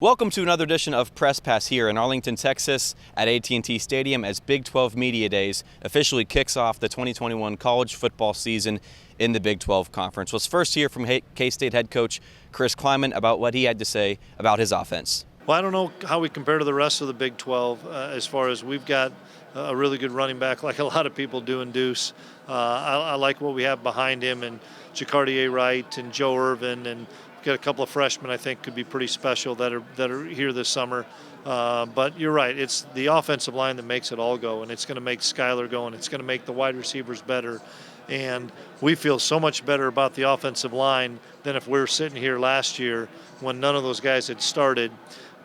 Welcome to another edition of Press Pass here in Arlington, Texas at AT&T Stadium as Big 12 Media Days officially kicks off the 2021 college football season in the Big 12 Conference. Let's first hear from K-State head coach Chris Klieman about what he had to say about his offense. Well, I don't know how we compare to the rest of the Big 12 as far as we've got a really good running back like a lot of people do in Deuce. I like what we have behind him and Jacardier Wright and Joe Irvin, and got a couple of freshmen I think could be pretty special that are here this summer. But you're right, it's the offensive line that makes it all go, and it's going to make Skylar go, and it's going to make the wide receivers better. And we feel so much better about the offensive line than if we were sitting here last year when none of those guys had started.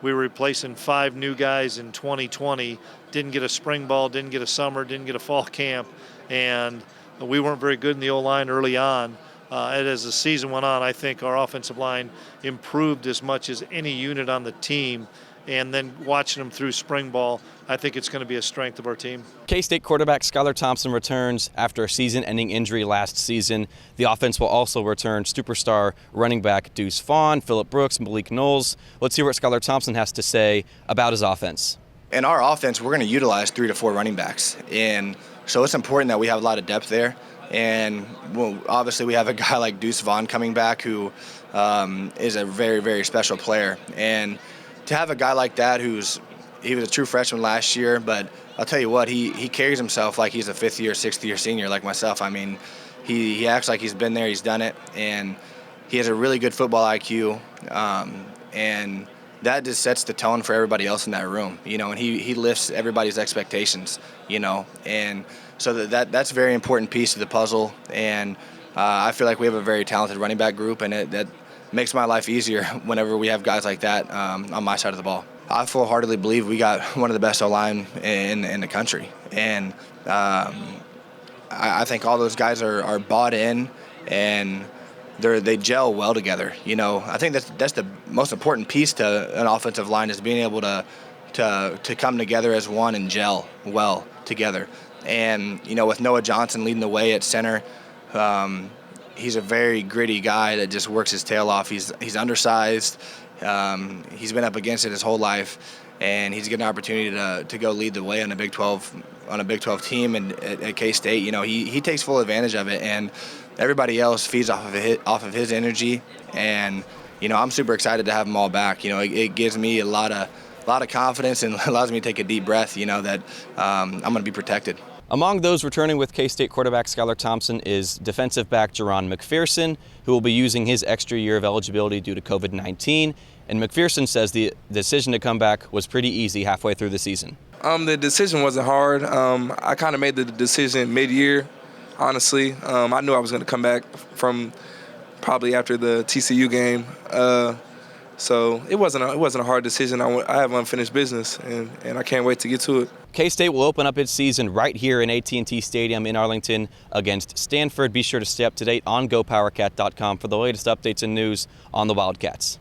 We were replacing 5 new guys in 2020, didn't get a spring ball, didn't get a summer, didn't get a fall camp, and we weren't very good in the O-line early on. And as the season went on, I think our offensive line improved as much as any unit on the team. And then watching them through spring ball, I think it's going to be a strength of our team. K-State quarterback Skylar Thompson returns after a season-ending injury last season. The offense will also return superstar running back Deuce Vaughn, Phillip Brooks, and Malik Knowles. Let's hear what Skylar Thompson has to say about his offense. In our offense, we're going to utilize 3 to 4 running backs. And so it's important that we have a lot of depth there. And well, obviously we have a guy like Deuce Vaughn coming back who is a very, very special player. And to have a guy like that he was a true freshman last year, but I'll tell you what, he carries himself like he's a 5th year, 6th year senior like myself. I mean, he acts like he's been there, he's done it, and he has a really good football IQ. And that just sets the tone for everybody else in that room, you know, and he lifts everybody's expectations, you know, and so that's a very important piece of the puzzle. And I feel like we have a very talented running back group, and that makes my life easier whenever we have guys like that on my side of the ball. I full-heartedly believe we got one of the best O-line in the country, and I think all those guys are bought in, and they gel well together. You know, I think that's the most important piece to an offensive line, is being able to come together as one and gel well together. And you know, with Noah Johnson leading the way at center, he's a very gritty guy that just works his tail off. He's undersized. He's been up against it his whole life, and he's getting an opportunity to go lead the way on a Big 12 team. And at K-State, you know, he takes full advantage of it, and everybody else feeds off of his energy. And you know, I'm super excited to have them all back. You know, it gives me a lot of confidence and allows me to take a deep breath. You know that I'm going to be protected. Among those returning with K-State quarterback Skylar Thompson is defensive back Jahron McPherson, who will be using his extra year of eligibility due to COVID-19. And McPherson says the decision to come back was pretty easy halfway through the season. The decision wasn't hard. I kind of made the decision mid-year, honestly. I knew I was going to come back from probably after the TCU game. So it wasn't a hard decision. I have unfinished business, and I can't wait to get to it. K-State will open up its season right here in AT&T Stadium in Arlington against Stanford. Be sure to stay up to date on GoPowercat.com for the latest updates and news on the Wildcats.